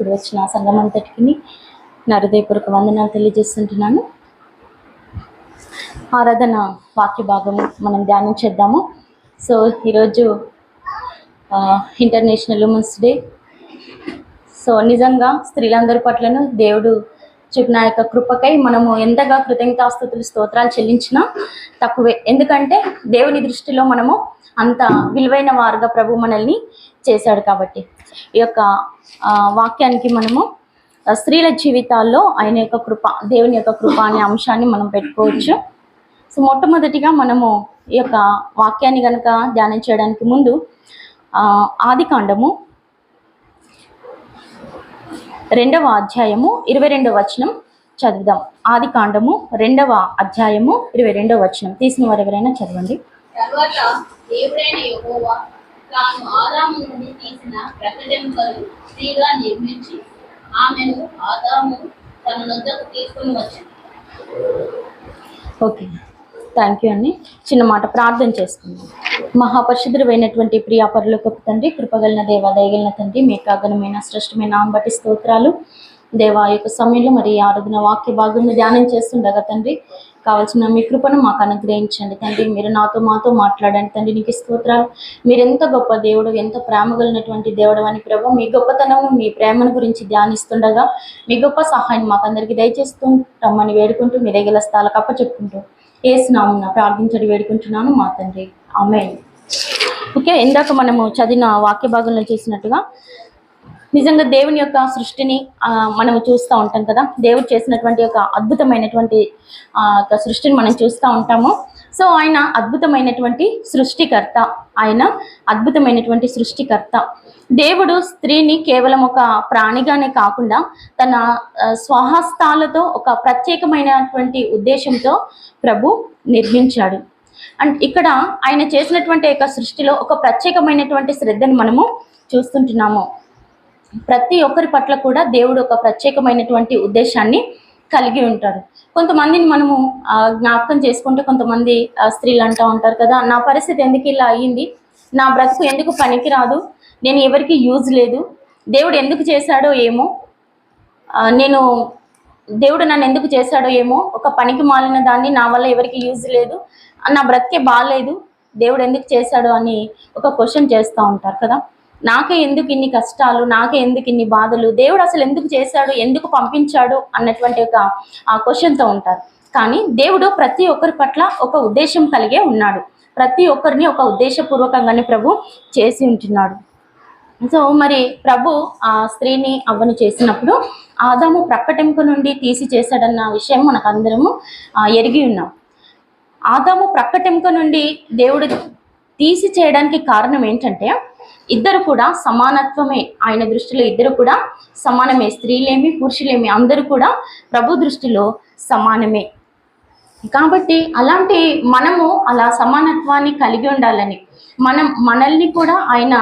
ఇప్పుడు వచ్చిన సంఘం అంతటికి నా హృదయపూర్వక వందనాలు తెలియజేస్తుంటున్నాను. ఆరాధన వాక్య భాగం మనం ధ్యానం చేద్దాము. సో ఈరోజు ఇంటర్నేషనల్ ఉమెన్స్ డే. సో నిజంగా స్త్రీలందరి పట్లను దేవుడు చూపిన యొక్క కృపకై మనము ఎంతగా కృతజ్ఞతాస్తుతులు స్తోత్రాలు చెల్లించినా తక్కువే. ఎందుకంటే దేవుని దృష్టిలో మనము అంత విలువైన వారుగా ప్రభు మనల్ని చేశాడు. కాబట్టి ఈ యొక్క వాక్యానికి మనము స్త్రీల జీవితాల్లో ఆయన యొక్క కృప, దేవుని యొక్క కృప అనే అంశాన్ని మనం పెట్టుకోవచ్చు. సో మొట్టమొదటిగా మనము ఈ యొక్క వాక్యాన్ని కనుక ధ్యానం చేయడానికి ముందు ఆదికాండము 2వ అధ్యాయము 22వ వచనం చదువుదాం. ఆదికాండము 2వ అధ్యాయము 22వ వచనం తీసిన వారు ఎవరైనా చదవండి. తర్వాత దేవుడైన యెహోవా తాను ఆదాము నుండి తీసిన ప్రకటెంకలు స్త్రీగా నిర్మించి ఆమెను ఆదాము తన వద్దకు తీసుకుని వచ్చాడు. ఓకే, థ్యాంక్ యూ అండి. చిన్న మాట ప్రార్థన చేసుకుందాం. మహాపరిశుద్ధుడైనటువంటి ప్రియ పరలోకపు తండ్రి, కృపగలిగిన దేవ, దయగలిగిన తండ్రి, మీ కాగనమైన శ్రేష్టమైన నామం బట్టి స్తోత్రాలు దేవా. యొక్క సమయంలో మరి ఆరాధన వాక్య భాగంలో ధ్యానం చేస్తుండగా తండ్రి, కావాల్సిన మీ కృపను మాకు అనుగ్రహించండి తండ్రి. మీరు మాతో మాట్లాడండి తండ్రి. నీకు స్తోత్రాలు. మీరు ఎంత గొప్ప దేవుడు, ఎంత ప్రేమ కలిగినటువంటి దేవుడు అని ప్రభు, మీ గొప్పతనం, మీ ప్రేమను గురించి ధ్యానిస్తుండగా మీ గొప్ప సహాయం మాకు అందరికీ దయచేస్తూ రమ్మని వేడుకుంటూ మీ దగ్గర స్థలాలకు అప్పచెప్పుకుంటూ యేసు నామమున ప్రార్థించడి వేడుకుంటున్నాను మా తండ్రి, ఆమేన్. ఓకే, ఇందాక మనము చదివిన వాక్య భాగంలో చేసినట్టుగా నిజంగా దేవుని యొక్క సృష్టిని మనము చూస్తూ ఉంటాం కదా. దేవుడు చేసినటువంటి ఒక అద్భుతమైనటువంటి సృష్టిని మనం చూస్తూ ఉంటాము. సో ఆయన అద్భుతమైనటువంటి సృష్టికర్త, ఆయన అద్భుతమైనటువంటి సృష్టికర్త. దేవుడు స్త్రీని కేవలం ఒక ప్రాణిగానే కాకుండా తన స్వహస్తాలతో ఒక ప్రత్యేకమైనటువంటి ఉద్దేశంతో ప్రభు నిర్మించాడు. అండ్ ఇక్కడ ఆయన చేసినటువంటి యొక్క సృష్టిలో ఒక ప్రత్యేకమైనటువంటి శ్రద్ధను మనము చూస్తుంటున్నాము. ప్రతి ఒక్కరి పట్ల కూడా దేవుడు ఒక ప్రత్యేకమైనటువంటి ఉద్దేశాన్ని కలిగి ఉంటాడు. కొంతమందిని మనము జ్ఞాపకం చేసుకుంటే కొంతమంది స్త్రీలు అంటూ ఉంటారు కదా, నా పరిస్థితి ఎందుకు ఇలా అయ్యింది, నా బ్రతుకు ఎందుకు పనికి రాదు, నేను ఎవరికి యూజ్ లేదు, దేవుడు ఎందుకు చేశాడో ఏమో, దేవుడు నన్ను ఎందుకు చేశాడో ఏమో, ఒక పనికి మాలిన దాన్ని, నా వల్ల ఎవరికి యూజ్ లేదు, నా బ్రతికే బాగాలేదు, దేవుడు ఎందుకు చేశాడు అని ఒక క్వశ్చన్ చేస్తూ ఉంటారు కదా. నాకే ఎందుకు ఇన్ని కష్టాలు, నాకే ఎందుకు ఇన్ని బాధలు, దేవుడు అసలు ఎందుకు చేశాడు, ఎందుకు పంపించాడు అన్నటువంటి ఒక క్వశ్చన్తో ఉంటారు. కానీ దేవుడు ప్రతి ఒక్కరి పట్ల ఒక ఉద్దేశం కలిగే ఉన్నాడు. ప్రతి ఒక్కరిని ఒక ఉద్దేశపూర్వకంగానే ప్రభు చేసి ఉంటున్నాడు. సో మరి ప్రభు ఆ స్త్రీని అవ్వను చేసినప్పుడు ఆదాము ప్రక్కటెంక నుండి తీసి చేశాడన్న విషయం మనకు అందరము ఎరిగి ఉన్నాం. ఆదాము ప్రక్కటెంక నుండి దేవుడు తీసి చేయడానికి కారణం ఏంటంటే ఇద్దరు కూడా సమానత్వమే. ఆయన దృష్టిలో ఇద్దరు కూడా సమానమే. స్త్రీలేమి పురుషులేమి అందరూ కూడా ప్రభు దృష్టిలో సమానమే. కాబట్టి అలాంటి మనము అలా సమానత్వాన్ని కలిగి ఉండాలని, మనల్ని కూడా ఆయన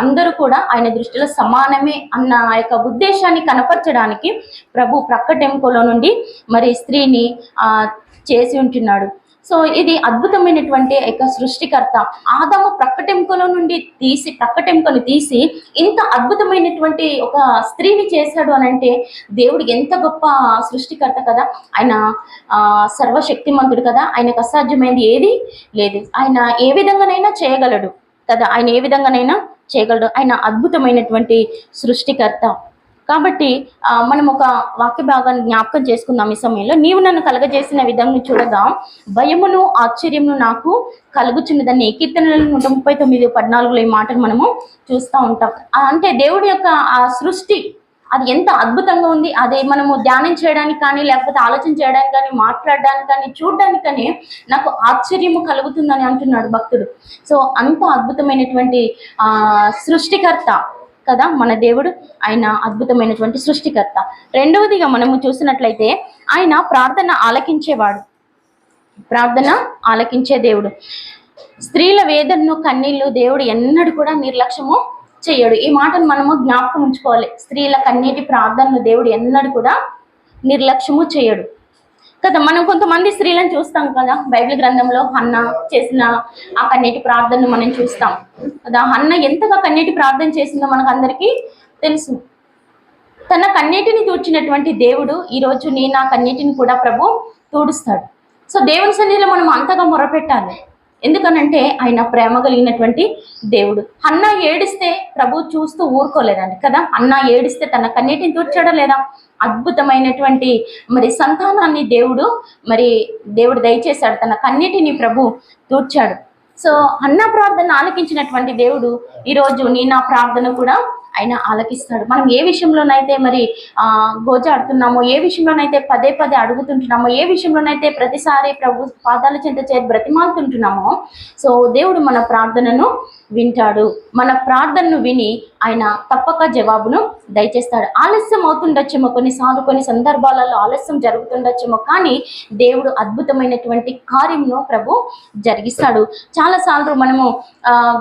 అందరూ కూడా ఆయన దృష్టిలో సమానమే అన్న యొక్క ఉద్దేశాన్ని కనపరచడానికి ప్రభు ప్రక్కటెంకలో నుండి మరి స్త్రీని చేసి ఉంటున్నాడు. సో ఇది అద్భుతమైనటువంటి యొక్క సృష్టికర్త. ఆదాము ప్రక్కటెంకలో నుండి ప్రక్కటెంకను తీసి ఇంత అద్భుతమైనటువంటి ఒక స్త్రీని చేశాడు అని అంటే దేవుడు ఎంత గొప్ప సృష్టికర్త కదా. ఆయన సర్వశక్తిమంతుడు కదా, ఆయనకు అసాధ్యమైనది ఏది లేదు. ఆయన ఏ విధంగానైనా చేయగలడు కదా, ఆయన ఏ విధంగానైనా చేయగలడు. ఆయన అద్భుతమైనటువంటి సృష్టికర్త. కాబట్టి మనం ఒక వాక్య భాగాన్ని జ్ఞాపకం చేసుకుందాం ఈ సమయంలో. నీవు నన్ను కలగజేసిన విధంగా చూడగా భయమును ఆశ్చర్యమును నాకు కలుగుచున్నదని కీర్తనలు 139:14 ఈ మాటను మనము చూస్తూ ఉంటాం. అంటే దేవుడి యొక్క ఆ సృష్టి అది ఎంత అద్భుతంగా ఉంది. అది మనము ధ్యానం చేయడానికి కానీ, లేకపోతే ఆలోచన చేయడానికి కానీ, మాట్లాడడానికి కానీ, చూడడానికి కానీ నాకు ఆశ్చర్యము కలుగుతుందని అంటున్నాడు భక్తుడు. సో అంత అద్భుతమైనటువంటి సృష్టికర్త కదా మన దేవుడు. ఆయన అద్భుతమైనటువంటి సృష్టికర్త. రెండవదిగా మనము చూసినట్లయితే ఆయన ప్రార్థన ఆలకించే దేవుడు. స్త్రీల వేదనను, కన్నీళ్లు దేవుడు ఎన్నడూ కూడా నిర్లక్ష్యము చేయడు. ఈ మాటను మనము జ్ఞాపకం ఉంచుకోవాలి. స్త్రీల కన్నీటి ప్రార్థనలు దేవుడు ఎన్నడూ కూడా నిర్లక్ష్యము చేయడు. కదా. మనం కొంతమంది స్త్రీలను చూస్తాం కదా బైబిల్ గ్రంథంలో, హన్న చేసిన ఆ కన్నీటి ప్రార్థనను మనం చూస్తాం కదా. హన్న ఎంతగా కన్నీటి ప్రార్థన చేసిందో మనకు అందరికీ తెలుసు. తన కన్నీటిని తూడ్చినటువంటి దేవుడు ఈరోజు నీ నా కన్నీటిని కూడా ప్రభు తూడుస్తాడు. సో దేవుని సన్నిధిలో మనం అంతగా మొరపెట్టాలి. ఎందుకనంటే ఆయన ప్రేమ కలిగినటువంటి దేవుడు. హన్నా ఏడిస్తే ప్రభు చూస్తూ ఊరుకోలేదండి కదా. హన్నా ఏడిస్తే తన కన్నీటిని తూడ్చాడా లేదా? అద్భుతమైనటువంటి మరి సంతానాన్ని దేవుడు దయచేశాడు. తన కన్నీటిని ప్రభు తూడ్చాడు. సో హన్నా ప్రార్థన ఆలకించినటువంటి దేవుడు ఈరోజు నీ నా ప్రార్థన కూడా ఆయన ఆలకిస్తాడు. మనం ఏ విషయంలోనైతే మరి గోజాడుతున్నామో, ఏ విషయంలోనైతే పదే పదే అడుగుతుంటున్నామో, ఏ విషయంలోనైతే ప్రతిసారి ప్రభు పాదాల చెంత చేరి బ్రతిమాలుతుంటున్నామో, సో దేవుడు మన ప్రార్థనను వింటాడు. మన ప్రార్థనను విని ఆయన తప్పక జవాబును దయచేస్తాడు. ఆలస్యం అవుతుండొచ్చేమో, కొన్ని సందర్భాలలో ఆలస్యం జరుగుతుండొచ్చేమో, కానీ దేవుడు అద్భుతమైనటువంటి కార్యంను ప్రభు జరిగిస్తాడు. చాలాసార్లు మనము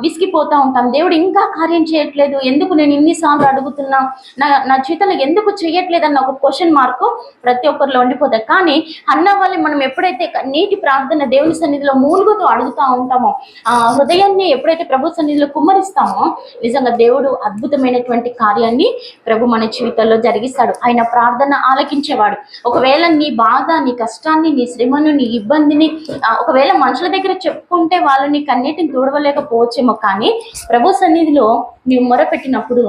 విసిగిపోతూ ఉంటాం. దేవుడు ఇంకా కార్యం చేయట్లేదు, ఎందుకు నేను ఇన్నిసార్లు అడుగుతున్నా, నా జీవితంలో ఎందుకు చేయట్లేదు అన్న ఒక క్వశ్చన్ మార్క్ ప్రతి ఒక్కరిలో ఉండిపోతాయి. కానీ అన్న వాళ్ళు మనం ఎప్పుడైతే నీటి ప్రార్థన దేవుని సన్నిధిలో మూలుగుతూ అడుగుతూ ఉంటామో, హృదయాన్ని ఎప్పుడైతే ప్రభు సన్నిధిలో కుమ్మరిస్తామో, నిజంగా దేవుడు అద్భుతమైనటువంటి కార్యాన్ని ప్రభు మన జీవితంలో జరిగిస్తాడు. ఆయన ప్రార్థన ఆలకించేవాడు. ఒకవేళ నీ బాధ, నీ కష్టాన్ని, నీ శ్రమను, నీ ఇబ్బందిని ఒకవేళ మనుషుల దగ్గర చెప్పుకుంటే వాళ్ళు నీ కన్నీటిని తూడవలేకపోవచ్చేమో, కానీ ప్రభు సన్నిధిలో నీవు మొరపెట్టినప్పుడు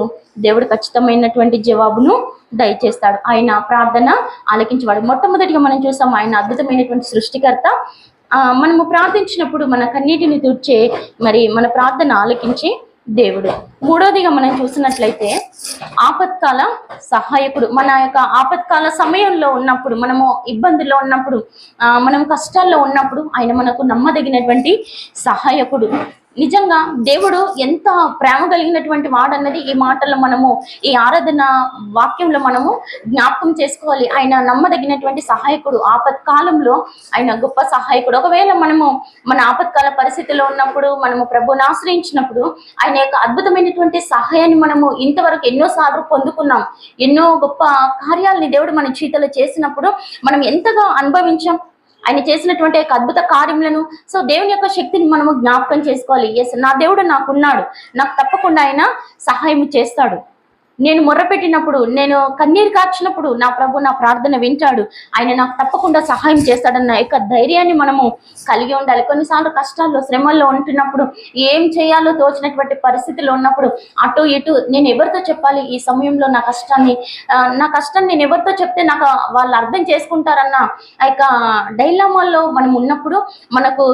దేవుడు ఖచ్చితమైనటువంటి జవాబును దయచేస్తాడు. ఆయన ప్రార్థన ఆలకించేవాడు. మొట్టమొదటిగా మనం చూసాం ఆయన అద్భుతమైనటువంటి సృష్టికర్త. మనము ప్రార్థించినప్పుడు మన కన్నీటిని తుడిచే మరి మన ప్రార్థన ఆలకించి దేవుడు. మూడోదిగా మనం చూసినట్లయితే ఆపత్కాల సహాయకుడు. మన యొక్క ఆపత్కాల సమయంలో ఉన్నప్పుడు, మనము ఇబ్బందుల్లో ఉన్నప్పుడు, మనం కష్టాల్లో ఉన్నప్పుడు ఆయన మనకు నమ్మదగినటువంటి సహాయకుడు. నిజంగా దేవుడు ఎంత ప్రేమ కలిగినటువంటి వాడన్నది ఈ మాటల్లో మనము, ఈ ఆరాధన వాక్యంలో మనము జ్ఞాపకం చేసుకోవాలి. ఆయన నమ్మదగినటువంటి సహాయకుడు. ఆపత్కాలంలో ఆయన గొప్ప సహాయకుడు. ఒకవేళ మనము మన ఆపత్కాల పరిస్థితిలో ఉన్నప్పుడు, మనము ప్రభువుని ఆశ్రయించినప్పుడు ఆయన యొక్క అద్భుతమైనటువంటి సహాయాన్ని మనము ఇంతవరకు ఎన్నోసార్లు పొందుకున్నాం. ఎన్నో గొప్ప కార్యాలని దేవుడు మన జీవితంలో చేసినప్పుడు మనం ఎంతగా అనుభవించాం ఆయన చేసినటువంటి అద్భుత కార్యములను. సో దేవుని యొక్క శక్తిని మనము జ్ఞాపకం చేసుకోవాలి. ఎస్, నా దేవుడు నాకున్నాడు, నాకు తప్పకుండా ఆయన సహాయం చేస్తాడు. నేను మొర్రపెట్టినప్పుడు, నేను కన్నీరు కార్చినప్పుడు నా ప్రభు నా ప్రార్థన వింటాడు, ఆయన నాకు తప్పకుండా సహాయం చేస్తాడన్న యొక్క ధైర్యాన్ని మనము కలిగి ఉండాలి. కొన్నిసార్లు కష్టాల్లో, శ్రమల్లో ఉంటున్నప్పుడు, ఏం చేయాలో తోచినటువంటి పరిస్థితిలో ఉన్నప్పుడు, అటు ఇటు నేను ఎవరితో చెప్పాలి ఈ సమయంలో నా కష్టాన్ని నేను ఎవరితో చెప్తే నాకు వాళ్ళు అర్థం చేసుకుంటారన్న ఆ యొక్క డైలమాల్లో మనం ఉన్నప్పుడు మనకు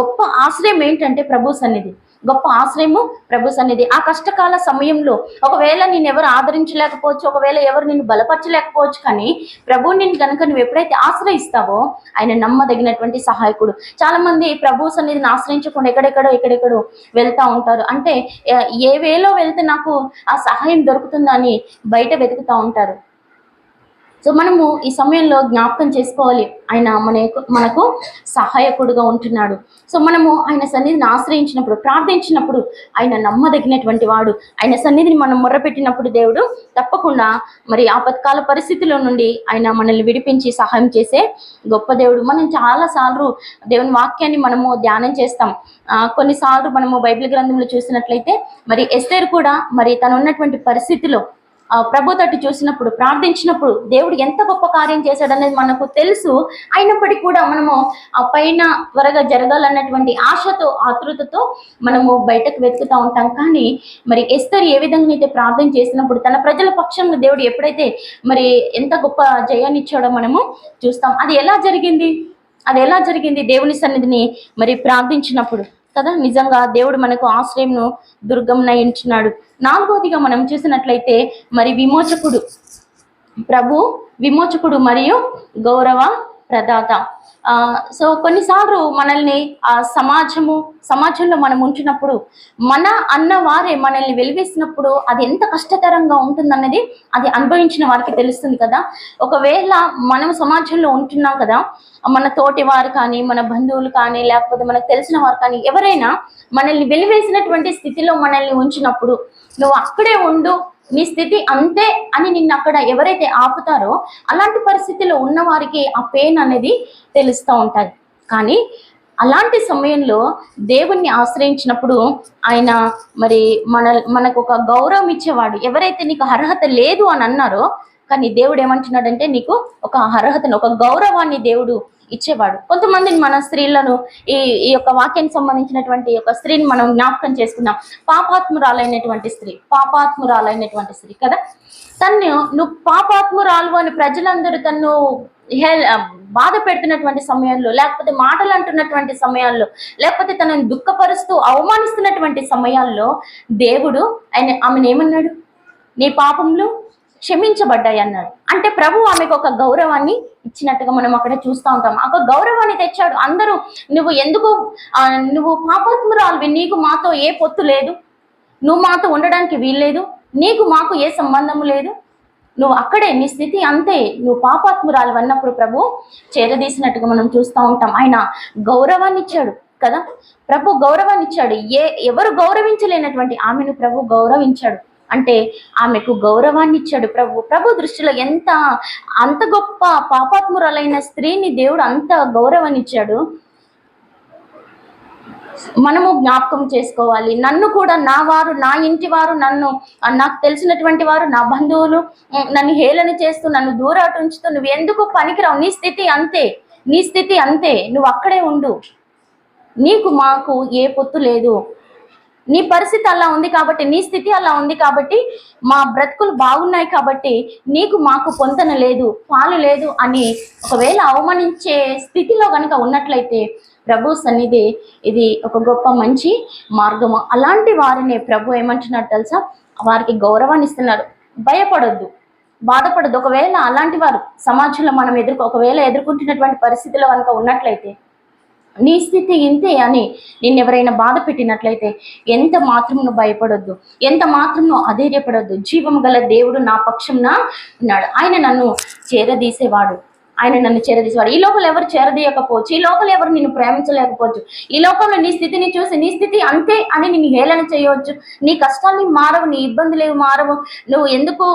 గొప్ప ఆశ్రయం ఏంటంటే ప్రభు సన్నిధి. గొప్ప ఆశ్రయము ప్రభు సన్నిధి. ఆ కష్టకాల సమయంలో ఒకవేళ నేను ఎవరు ఆదరించలేకపోవచ్చు, ఒకవేళ ఎవరు నిన్ను బలపరచలేకపోవచ్చు, కానీ ప్రభు నిన్ను కనుక నువ్వు ఎప్పుడైతే ఆశ్రయిస్తావో ఆయన నమ్మదగినటువంటి సహాయకుడు. చాలా మంది ప్రభు సన్నిధిని ఆశ్రయించకుండా ఎక్కడెక్కడో వెళ్తూ ఉంటారు. అంటే ఏ వేలో వెళ్తే నాకు ఆ సహాయం దొరుకుతుందని బయట వెతుకుతూ ఉంటారు. సో మనము ఈ సమయంలో జ్ఞాపకం చేసుకోవాలి, ఆయన మనకు సహాయకుడుగా ఉంటున్నాడు. సో మనము ఆయన సన్నిధిని ఆశ్రయించినప్పుడు, ప్రార్థించినప్పుడు ఆయన నమ్మదగినటువంటి వాడు. ఆయన సన్నిధిని మనం మొర్రపెట్టినప్పుడు దేవుడు తప్పకుండా మరి ఆపత్కాల పరిస్థితుల నుండి ఆయన మనల్ని విడిపించి సహాయం చేసే గొప్ప దేవుడు. మనం చాలాసార్లు దేవుని వాక్యాన్ని మనము ధ్యానం చేస్తాం. కొన్నిసార్లు మనము బైబిల్ గ్రంథంలో చూసినట్లయితే మరి ఎస్తేరు కూడా మరి తను ఉన్నటువంటి పరిస్థితిలో ప్రభు తట్టు చూసినప్పుడు, ప్రార్థించినప్పుడు దేవుడు ఎంత గొప్ప కార్యం చేశాడనేది మనకు తెలుసు. అయినప్పటికీ కూడా మనము ఆ పైన త్వరగా జరగాలన్నటువంటి ఆశతో, ఆతృతతో మనము బయటకు వెతుకుతూ ఉంటాం. కానీ మరి ఎస్తేరు ఏ విధంగా అయితే ప్రార్థన చేసినప్పుడు తన ప్రజల పక్షంలో దేవుడు ఎప్పుడైతే మరి ఎంత గొప్ప జయాన్ని ఇచ్చాడో మనము చూస్తాం. అది ఎలా జరిగింది? దేవుని సన్నిధిని మరి ప్రార్థించినప్పుడు కదా. నిజంగా దేవుడు మనకు ఆశ్రయంను దుర్గంన ఎంచున్నాడు. నాలుగోదిగా మనం చూసినట్లయితే మరి విమోచకుడు మరియు గౌరవ ప్రదాత. సో కొన్నిసార్లు మనల్ని సమాజంలో మనం ఉంచినప్పుడు, మన అన్న వారే మనల్ని వెలివేసినప్పుడు అది ఎంత కష్టతరంగా ఉంటుందన్నది అది అనుభవించిన వారికి తెలుస్తుంది కదా. ఒకవేళ మనం సమాజంలో ఉంటున్నాం కదా, మన తోటి వారు కానీ, మన బంధువులు కానీ, లేకపోతే మనకు తెలిసిన వారు కానీ ఎవరైనా మనల్ని వెలివేసినటువంటి స్థితిలో మనల్ని ఉంచినప్పుడు, నువ్వు అక్కడే ఉండు, నీ స్థితి అంతే అని నిన్ను అక్కడ ఎవరైతే ఆపుతారో అలాంటి పరిస్థితిలో ఉన్న వారికి ఆ పెయిన్ అనేది తెలుస్తూ ఉంటుంది. కానీ అలాంటి సమయంలో దేవుణ్ణి ఆశ్రయించినప్పుడు ఆయన మరి మనకు ఒక గౌరవం ఇచ్చేవాడు. ఎవరైతే నీకు అర్హత లేదు అని అన్నారో, కానీ దేవుడు ఏమంటున్నాడంటే నీకు ఒక అర్హతను, ఒక గౌరవాన్ని దేవుడు ఇచ్చేవాడు. కొంతమందిని మన స్త్రీలను ఈ యొక్క వాక్యానికి సంబంధించినటువంటి ఒక స్త్రీని మనం జ్ఞాపకం చేసుకున్నాం. పాపాత్మురాలైనటువంటి స్త్రీ కదా. తన్ను నువ్వు పాపాత్మురాలు అని ప్రజలందరూ తన్ను బాధ పెడుతున్నటువంటి సమయంలో, లేకపోతే మాటలు అంటున్నటువంటి సమయాల్లో, లేకపోతే తనను దుఃఖపరుస్తూ అవమానిస్తున్నటువంటి సమయాల్లో దేవుడు ఆమెను ఏమన్నాడు? నీ పాపములు క్షమించబడ్డాయి అన్నాడు. అంటే ప్రభు ఆమెకు ఒక గౌరవాన్ని ఇచ్చినట్టుగా మనం అక్కడ చూస్తూ ఉంటాం. ఒక గౌరవాన్ని తెచ్చాడు. అందరూ నువ్వు పాపాత్మురాలివి, నీకు మాతో ఏ పొత్తు లేదు, నువ్వు మాతో ఉండడానికి వీల్లేదు, నీకు మాకు ఏ సంబంధము లేదు, నువ్వు అక్కడే, నీ స్థితి అంతే, నువ్వు పాపాత్మురాలు అన్నప్పుడు ప్రభు చేరదీసినట్టుగా మనం చూస్తూ ఉంటాం. ఆయన గౌరవాన్ని ఇచ్చాడు కదా. ప్రభు గౌరవాన్ని ఇచ్చాడు. ఎవరు గౌరవించలేనటువంటి ఆమెను ప్రభు గౌరవించాడు. అంటే ఆమెకు గౌరవాన్ని ఇచ్చాడు ప్రభు దృష్టిలో. అంత గొప్ప పాపాత్మురాలైన స్త్రీని దేవుడు అంత గౌరవాన్ని ఇచ్చాడు. మనము జ్ఞాపకం చేసుకోవాలి. నన్ను కూడా నా వారు, నా ఇంటి వారు, నాకు తెలిసినటువంటి వారు, నా బంధువులు నన్ను హేళన చేస్తూ, నన్ను దూరాటు ఉంచుతూ, నువ్వు ఎందుకు పనికిరావు, నీ స్థితి అంతే, నువ్వు అక్కడే ఉండు, నీకు మాకు ఏ పొత్తు లేదు, నీ పరిస్థితి అలా ఉంది కాబట్టి, నీ స్థితి అలా ఉంది కాబట్టి, మా బ్రతుకులు బాగున్నాయి కాబట్టి నీకు మాకు పొంతన లేదు, పాలు లేదు అని ఒకవేళ అవమానించే స్థితిలో కనుక ఉన్నట్లయితే ప్రభు సన్నిధి ఇది ఒక గొప్ప మంచి మార్గము. అలాంటి వారిని ప్రభు ఏమంటున్నాడు తెలుసా? వారికి గౌరవాన్ని ఇస్తున్నారు. భయపడొద్దు, బాధపడద్దు. ఒకవేళ అలాంటి వారు సమాజంలో మనం ఎదుర్కొంటున్నటువంటి పరిస్థితిలో కనుక ఉన్నట్లయితే, నీ స్థితి ఇంతే అని నిన్నెవరైనా బాధ పెట్టినట్లయితే ఎంత మాత్రమును భయపడొద్దు, ఎంత మాత్రమును అధైర్యపడొద్దు. జీవము గల దేవుడు నా పక్షంన ఉన్నాడు. ఆయన నన్ను చేరదీసేవాడు. ఈ లోపల ఎవరు చేరదీయకపోవచ్చు, ఈ లోపల ఎవరు నిన్ను ప్రేమించలేకపోవచ్చు, ఈ లోకంలో నీ స్థితిని చూసి నీ స్థితి అంతే అని నిన్ను హేళన చేయవచ్చు. నీ కష్టాన్ని మారవు, నీ ఇబ్బందులు ఏవి మారవు, నువ్వు ఎందుకు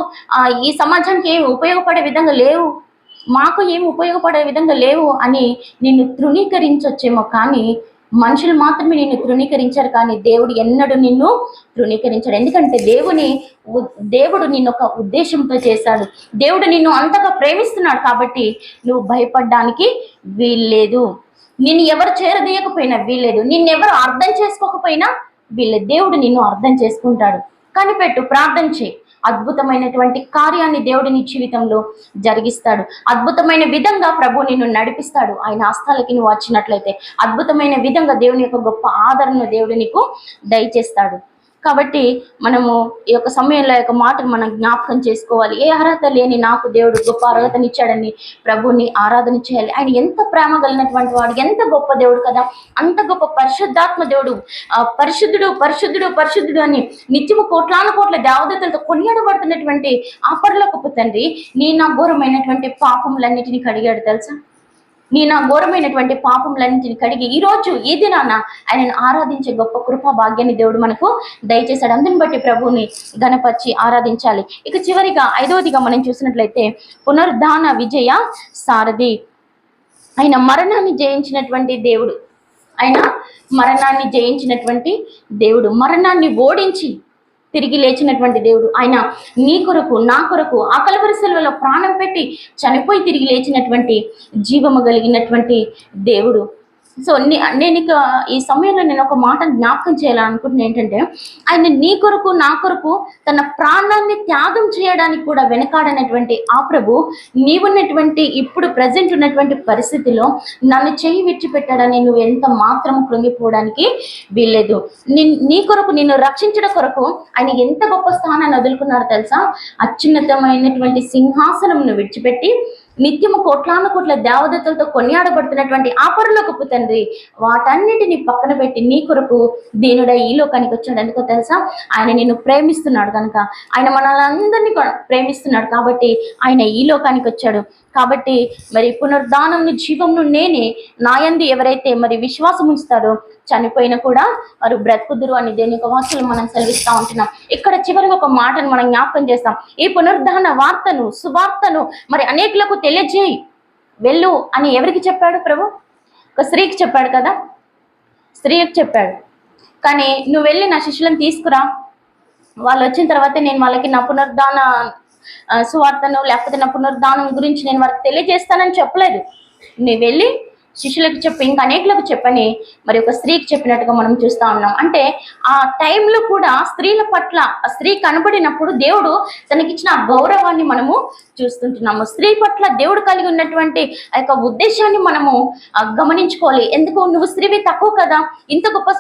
ఈ సమాజానికి ఏమి ఉపయోగపడే విధంగా లేవు, మాకు ఏమి ఉపయోగపడే విధంగా లేవు అని నిన్ను తృణీకరించొచ్చేమో, కానీ మనుషులు మాత్రమే నిన్ను తృణీకరించారు, కానీ దేవుడు ఎన్నడూ నిన్ను తృణీకరించాడు. ఎందుకంటే దేవుడు నిన్ను ఒక ఉద్దేశంతో చేశాడు. దేవుడు నిన్ను అంతగా ప్రేమిస్తున్నాడు కాబట్టి నువ్వు భయపడడానికి వీల్లేదు. నిన్ను ఎవరు చేరదీయకపోయినా వీల్లేదు, నిన్నెవరు అర్థం చేసుకోకపోయినా వీల్లేదు. దేవుడు నిన్ను అర్థం చేసుకుంటాడు. కనిపెట్టు, ప్రార్థన చేయి. అద్భుతమైనటువంటి కార్యాన్ని దేవుడు నీ జీవితంలో జరిగిస్తాడు. అద్భుతమైన విధంగా ప్రభు నిన్ను నడిపిస్తాడు. ఆయన హస్తాలకి నువ్వు వచ్చినట్లయితే అద్భుతమైన విధంగా దేవుని యొక్క గొప్ప ఆదరణను దేవుడు నీకు దయచేస్తాడు. కాబట్టి మనము ఈ యొక్క సమయంలో యొక్క మాటను మనం జ్ఞాపకం చేసుకోవాలి. ఏ అర్హత లేని నాకు దేవుడు గొప్ప అర్హతనిచ్చాడని ప్రభుని ఆరాధన చేయాలి. ఆయన ఎంత ప్రేమ కలిగినటువంటి వాడు, ఎంత గొప్ప దేవుడు కదా. అంత గొప్ప పరిశుద్ధాత్మ దేవుడు, పరిశుద్ధుడు పరిశుద్ధుడు పరిశుద్ధుడు అని నిత్యము కోట్ల దేవదూతలతో కొనియాడబడుతున్నటువంటి ఆ పరలోకపు తండ్రి నీ నా ఘోరమైనటువంటి పాపములన్నిటిని కడిగాడు తెలుసా. నీ నా ఘోరమైనటువంటి పాపములన్నింటిని కడిగి ఈరోజు ఈ దినాన ఆయనను ఆరాధించే గొప్ప కృపా భాగ్యాన్ని దేవుడు మనకు దయచేశాడు. అందుని బట్టి ప్రభువుని గణపరిచి ఆరాధించాలి. ఇక చివరిగా 5వదిగా మనం చూసినట్లయితే పునరుద్ధాన విజయ సారథి. ఆయన మరణాన్ని జయించినటువంటి దేవుడు, మరణాన్ని ఓడించి తిరిగి లేచినటువంటి దేవుడు. ఆయన నీ కొరకు, నా కొరకు ఆ కలువరి సిలువలో ప్రాణం పెట్టి చనిపోయి తిరిగి లేచినటువంటి జీవము కలిగినటువంటి దేవుడు. సో నేను ఇక ఈ సమయంలో నేను ఒక మాట జ్ఞాపకం చేయాలనుకుంటున్నాను. ఏంటంటే ఆయన నీ కొరకు, నా కొరకు తన ప్రాణాన్ని త్యాగం చేయడానికి కూడా వెనకాడనటువంటి ఆ ప్రభు నీవున్నటువంటి ఇప్పుడు ప్రజెంట్ ఉన్నటువంటి పరిస్థితిలో నన్ను చేయి విడిచిపెట్టాడని నువ్వు ఎంత మాత్రం కృంగిపోవడానికి వీల్లేదు. నీ కొరకు, నిన్ను రక్షించడం కొరకు ఆయన ఎంత గొప్ప స్థానాన్ని వదులుకున్నాడు తెలుసా. అత్యున్నతమైనటువంటి సింహాసనంను విడిచిపెట్టి నిత్యము కోట్ల దేవదూతలతో కొనియాడబడుతున్నటువంటి ఆ పరలోకపు తండ్రి వాటన్నిటిని పక్కన పెట్టి నీ కొరకు దీనుడై ఈ లోకానికి వచ్చాడు. ఎందుకో తెలుసా, ఆయన నిన్ను ప్రేమిస్తున్నాడు కనుక, ఆయన మనలందరినీ ప్రేమిస్తున్నాడు కాబట్టి ఆయన ఈ లోకానికి వచ్చాడు. కాబట్టి మరి పునరుద్ధానం జీవంను నేనే, నా యందు ఎవరైతే మరి విశ్వాసం ఉంచుతారో చనిపోయినా కూడా వారు బ్రతుకుదురు అని దేని యొక్క వాక్యం మనం సెలవిస్తూ ఉంటున్నాం. ఇక్కడ చివరిగా ఒక మాటను మనం జ్ఞాపకం చేస్తాం. ఈ పునరుద్ధాన వార్తను, సువార్తను మరి అనేకులకు తెలియజేయి వెళ్ళు అని ఎవరికి చెప్పాడు ప్రభు? ఒక స్త్రీకి చెప్పాడు కదా, స్త్రీకి చెప్పాడు. కానీ నువ్వు వెళ్ళి నా శిష్యులను తీసుకురా, వాళ్ళు వచ్చిన తర్వాత నేను వాళ్ళకి నా పునరుద్ధాన సువార్తను లేకపోతే నా పునరుద్ధానం గురించి నేను వారికి తెలియజేస్తానని చెప్పలేదు. నువ్వు వెళ్ళి శిష్యులకు చెప్పి ఇంకా అనేకులకు చెప్పని మరి ఒక స్త్రీకి చెప్పినట్టుగా మనం చూస్తా ఉన్నాం. అంటే ఆ టైంలో కూడా స్త్రీల పట్ల ఆ స్త్రీ కనబడినప్పుడు దేవుడు తనకిచ్చిన ఆ గౌరవాన్ని మనము చూస్తుంటున్నాము. స్త్రీ పట్ల దేవుడు కలిగి ఉన్నటువంటి ఆ యొక్క ఉద్దేశాన్ని మనము గమనించుకోవాలి. ఎందుకు నువ్వు స్త్రీవి తక్కువ కదా, ఇంత గొప్ప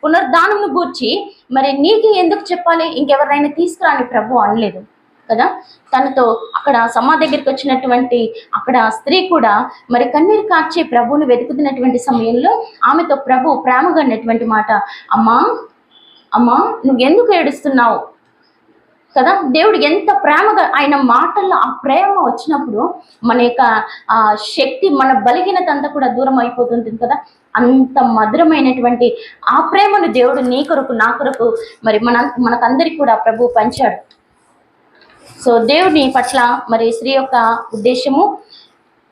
పునరుద్ధానం గూర్చి మరి నీకు ఎందుకు చెప్పాలి, ఇంకెవరినైనా తీసుకురాని ప్రభు అనలేదు కదా. తనతో అక్కడ సమాధి దగ్గరికి వచ్చినటువంటి అక్కడ స్త్రీ కూడా మరి కన్నీరు కార్చి ప్రభువుని వెతుకుతున్నటువంటి సమయంలో ఆమెతో ప్రభు ప్రేమగా అన్నటువంటి మాట, అమ్మా అమ్మా నువ్వు ఎందుకు ఏడుస్తున్నావు కదా. దేవుడు ఎంత ప్రేమగా ఆయన మాటల్లో ఆ ప్రేమ వచ్చినప్పుడు మన యొక్క ఆ శక్తి, మన బలహీనత అంతా కూడా దూరం అయిపోతుంటుంది అంత మధురమైనటువంటి ఆ ప్రేమను దేవుడు నీ కొరకు నా కొరకు మరి మనకందరికి కూడా ప్రభు పంచాడు. సో దేవుని పట్ల మరి స్త్రీ యొక్క ఉద్దేశము,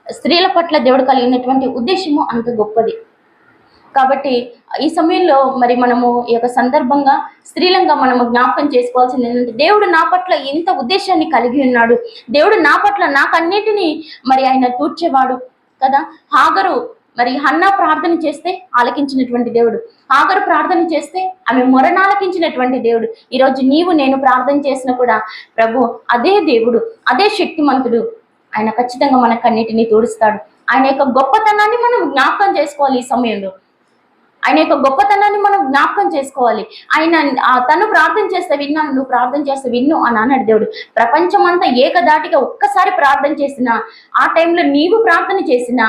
స్త్రీల పట్ల దేవుడు కలిగినటువంటి ఉద్దేశము అంత గొప్పది. కాబట్టి ఈ సమయంలో మరి మనము ఈ యొక్క సందర్భంగా స్త్రీలంగా మనము జ్ఞాపకం చేసుకోవాల్సింది ఏంటంటే, దేవుడు నా పట్ల ఎంత ఉద్దేశాన్ని కలిగి ఉన్నాడు, దేవుడు నా పట్ల నాకన్నిటినీ మరి ఆయన తీర్చేవాడు కదా. హాగరు మరి హన్నా ప్రార్థన చేస్తే ఆలకించినటువంటి దేవుడు, హాగరు ప్రార్థన చేస్తే ఆమె మొరనాలకించినటువంటి దేవుడు. ఈరోజు నీవు నేను ప్రార్థన చేసినా కూడా ప్రభు అదే దేవుడు, అదే శక్తిమంతుడు, ఆయన ఖచ్చితంగా మనకన్నిటినీ తోడుస్తాడు. ఆయన యొక్క గొప్పతనాన్ని మనం జ్ఞాపకం చేసుకోవాలి. ఈ సమయంలో ఆయన యొక్క గొప్పతనాన్ని మనం జ్ఞాపకం చేసుకోవాలి. ఆయన తను ప్రార్థన చేస్తే విన్నాను, నువ్వు ప్రార్థన చేస్తే విన్ను అని అన్నాడు దేవుడు. ప్రపంచం అంతా ఏకదాటిగా ఒక్కసారి ప్రార్థన చేసినా, ఆ టైంలో నీవు ప్రార్థన చేసినా,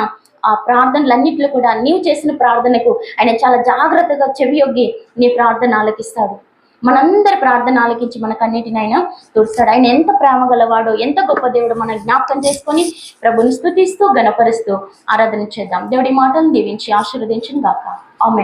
ఆ ప్రార్థనలన్నింటిలో కూడా నీవు చేసిన ప్రార్థనకు ఆయన చాలా జాగ్రత్తగా చెవియొగ్గి నీ ప్రార్థన ఆలకిస్తాడు. మనందరి ప్రార్థన ఆలకించి మనకన్నిటిని ఆయన తోడుస్తాడు. ఆయన ఎంత ప్రేమ గలవాడో, ఎంత గొప్ప దేవుడు మనం జ్ఞాపకం చేసుకొని ప్రభుని స్తుతిస్తూ గణపరుస్తూ ఆరాధన చేద్దాం. దేవుడి మాటలను దీవించి ఆశీర్వదించును గాక. ఆమేన్.